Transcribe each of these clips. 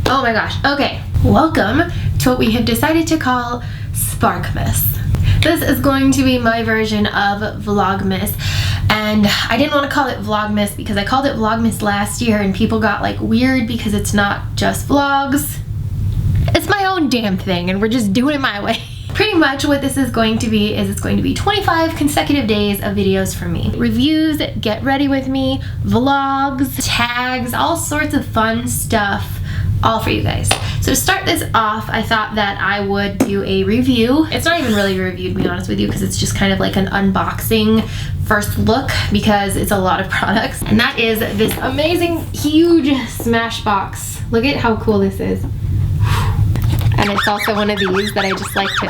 Oh my gosh. Okay, welcome to what we have decided to call SPARKMAS. This is going to be my version of Vlogmas, and I didn't want to call it Vlogmas because I called it Vlogmas last year and people got like weird because it's not just vlogs. It's my own damn thing and we're just doing it my way. Pretty much what this is going to be is it's going to be 25 consecutive days of videos from me. Reviews, get ready with me, vlogs, tags, all sorts of fun stuff, all for you guys. So to start this off, I thought that I would do a review. It's not even really a review, to be honest with you, because it's just kind of like an unboxing first look because it's a lot of products. And that is this amazing, huge Smashbox. Look at how cool this is. And it's also one of these that I just like to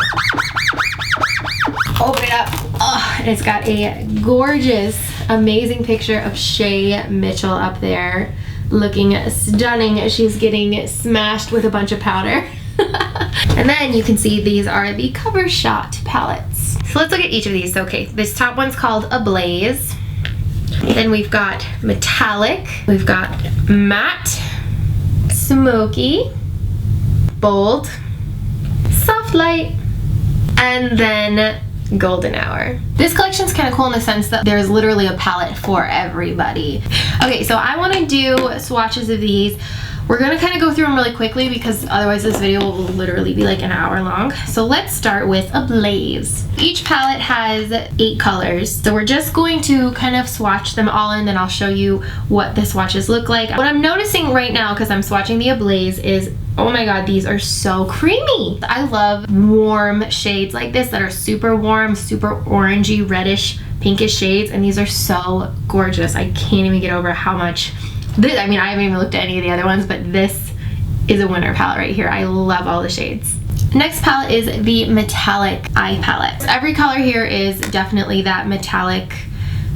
open it up. Oh, and it's got a gorgeous, amazing picture of Shay Mitchell up there looking stunning. She's getting smashed with a bunch of powder. And then you can see these are the cover shot palettes. So let's look at each of these. Okay, this top one's called Ablaze. Then we've got Metallic. We've got Matte, Smoky, Bold, Soft Light, and then Golden Hour. This collection's kind of cool in the sense that there's literally a palette for everybody. Okay, so I want to do swatches of these. We're gonna kind of go through them really quickly because otherwise this video will literally be like an hour long. So let's start with Ablaze. Each palette has 8 colors. So we're just going to kind of swatch them all and then I'll show you what the swatches look like. What I'm noticing right now, because I'm swatching the Ablaze, is oh my god, these are so creamy. I love warm shades like this that are super warm, super orangey, reddish, pinkish shades, and these are so gorgeous. I can't even get over how much this, I mean, I haven't even looked at any of the other ones, but this is a winner palette right here. I love all the shades. Next palette is the Metallic Eye Palette. So every color here is definitely that metallic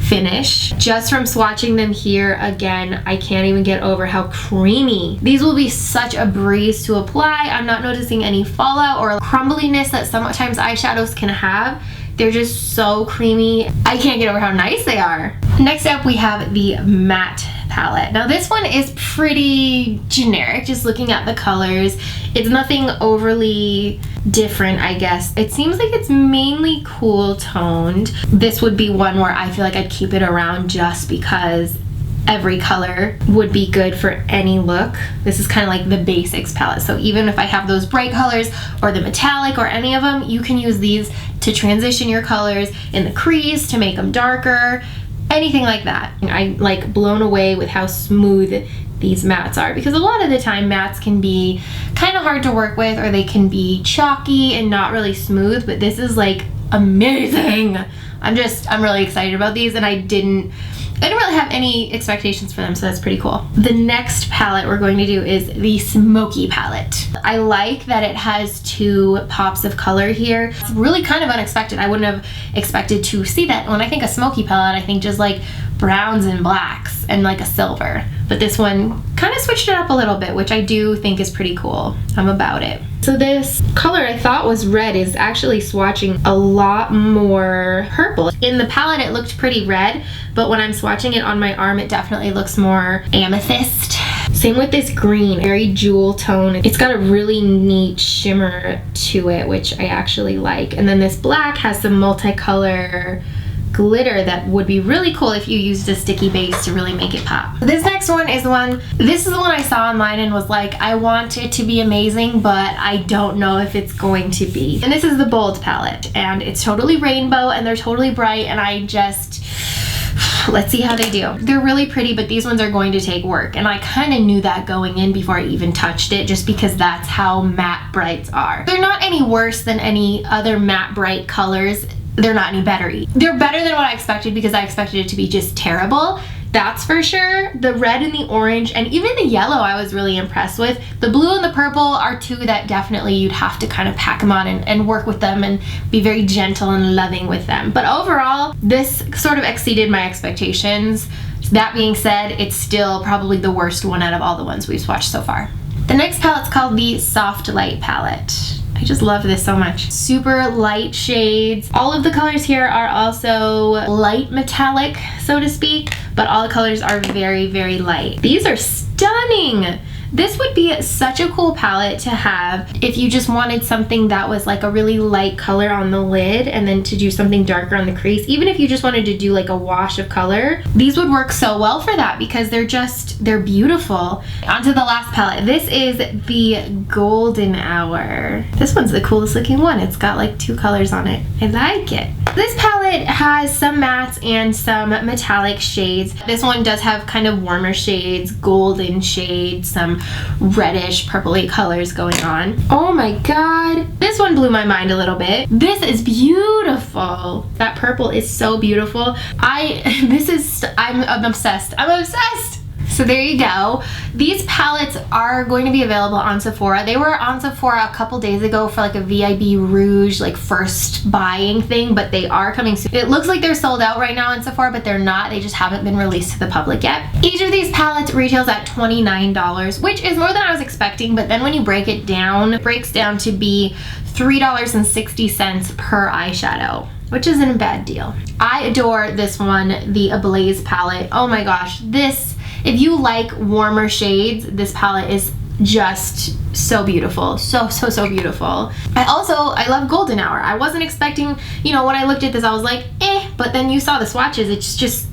finish. Just from swatching them here, again, I can't even get over how creamy. These will be such a breeze to apply. I'm not noticing any fallout or crumbliness that sometimes eyeshadows can have. They're just so creamy. I can't get over how nice they are. Next up, we have the Matte palette. Now this one is pretty generic, just looking at the colors. It's nothing overly different, I guess. It seems like it's mainly cool toned. This would be one where I feel like I'd keep it around just because every color would be good for any look. This is kind of like the basics palette. So even if I have those bright colors or the metallic or any of them, you can use these to transition your colors in the crease to make them darker, anything like that. I'm like blown away with how smooth these mattes are because a lot of the time mattes can be kind of hard to work with or they can be chalky and not really smooth, but this is like amazing. I'm really excited about these, and I didn't really have any expectations for them, so that's pretty cool. The next palette we're going to do is the Smoky Palette. I like that it has 2 pops of color here. It's really kind of unexpected. I wouldn't have expected to see that. When I think of Smoky Palette, I think just like browns and blacks and like a silver. But this one kind of switched it up a little bit, which I do think is pretty cool. I'm about it. So this color I thought was red is actually swatching a lot more purple. In the palette it looked pretty red, but when I'm swatching it on my arm it definitely looks more amethyst. Same with this green, very jewel tone. It's got a really neat shimmer to it, which I actually like. And then this black has some multicolor glitter that would be really cool if you used a sticky base to really make it pop. This next one is the one I saw online and was like, I want it to be amazing, but I don't know if it's going to be. And this is the Bold palette, and it's totally rainbow and they're totally bright, and I just, let's see how they do. They're really pretty, but these ones are going to take work, and I kind of knew that going in before I even touched it, just because that's how matte brights are. They're not any worse than any other matte bright colors. They're not any better. They're better than what I expected because I expected it to be just terrible. That's for sure. The red and the orange and even the yellow I was really impressed with. The blue and the purple are 2 that definitely you'd have to kind of pack them on and work with them and be very gentle and loving with them. But overall, this sort of exceeded my expectations. That being said, it's still probably the worst one out of all the ones we've swatched so far. The next palette's called the Soft Light palette. I just love this so much. Super light shades. All of the colors here are also light metallic, so to speak, but all the colors are very, very light. These are stunning. This would be such a cool palette to have if you just wanted something that was like a really light color on the lid and then to do something darker on the crease. Even if you just wanted to do like a wash of color, these would work so well for that because they're beautiful. Onto the last palette. This is the Golden Hour. This one's the coolest looking one. It's got like 2 colors on it. I like it. This palette has some mattes and some metallic shades. This one does have kind of warmer shades, golden shades, some reddish purpley colors going on. Oh my god. This one blew my mind a little bit. This is beautiful. That purple is so beautiful. I'm obsessed. I'm obsessed. So there you go. These palettes are going to be available on Sephora. They were on Sephora a couple days ago for like a VIB Rouge like first buying thing, but they are coming soon. It looks like they're sold out right now in Sephora, but they're not. They just haven't been released to the public yet. Each of these palettes retails at $29, which is more than I was expecting, but then when you break it down, it breaks down to be $3.60 per eyeshadow, which isn't a bad deal. I adore this one, the Ablaze palette. Oh my gosh, if you like warmer shades, this palette is just so beautiful. So beautiful. I love Golden Hour. I wasn't expecting, you know, when I looked at this, I was like, eh, but then you saw the swatches, it's just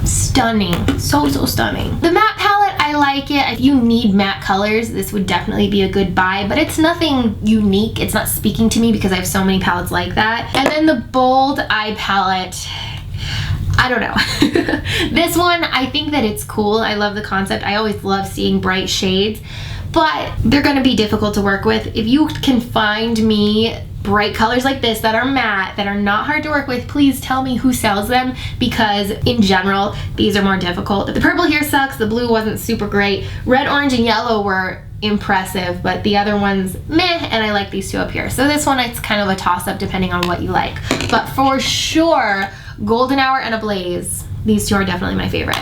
stunning. So stunning. The matte palette, I like it. If you need matte colors, this would definitely be a good buy, but it's nothing unique. It's not speaking to me because I have so many palettes like that. And then the Bold Eye palette, I don't know. This one, I think that it's cool. I love the concept. I always love seeing bright shades, but they're gonna be difficult to work with. If you can find me bright colors like this that are matte, that are not hard to work with, please tell me who sells them, because in general, these are more difficult. The purple here sucks. The blue wasn't super great. Red, orange, and yellow were impressive, but the other ones meh, and I like these two up here. So this one, it's kind of a toss-up depending on what you like, but for sure Golden Hour and Ablaze, these two are definitely my favorite.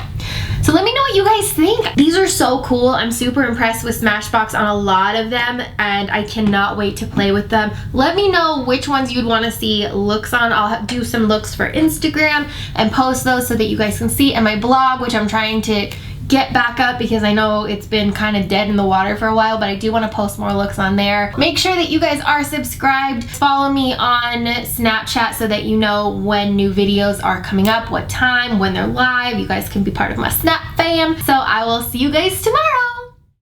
So let me know what you guys think. These are so cool. I'm super impressed with Smashbox on a lot of them, and I cannot wait to play with them. Let me know which ones you'd want to see looks on. I'll do some looks for Instagram and post those so that you guys can see, and my blog, which I'm trying to get back up because I know it's been kind of dead in the water for a while, but I do want to post more looks on there. Make sure that you guys are subscribed. Follow me on Snapchat so that you know when new videos are coming up, what time, when they're live. You guys can be part of my Snap fam. So I will see you guys tomorrow.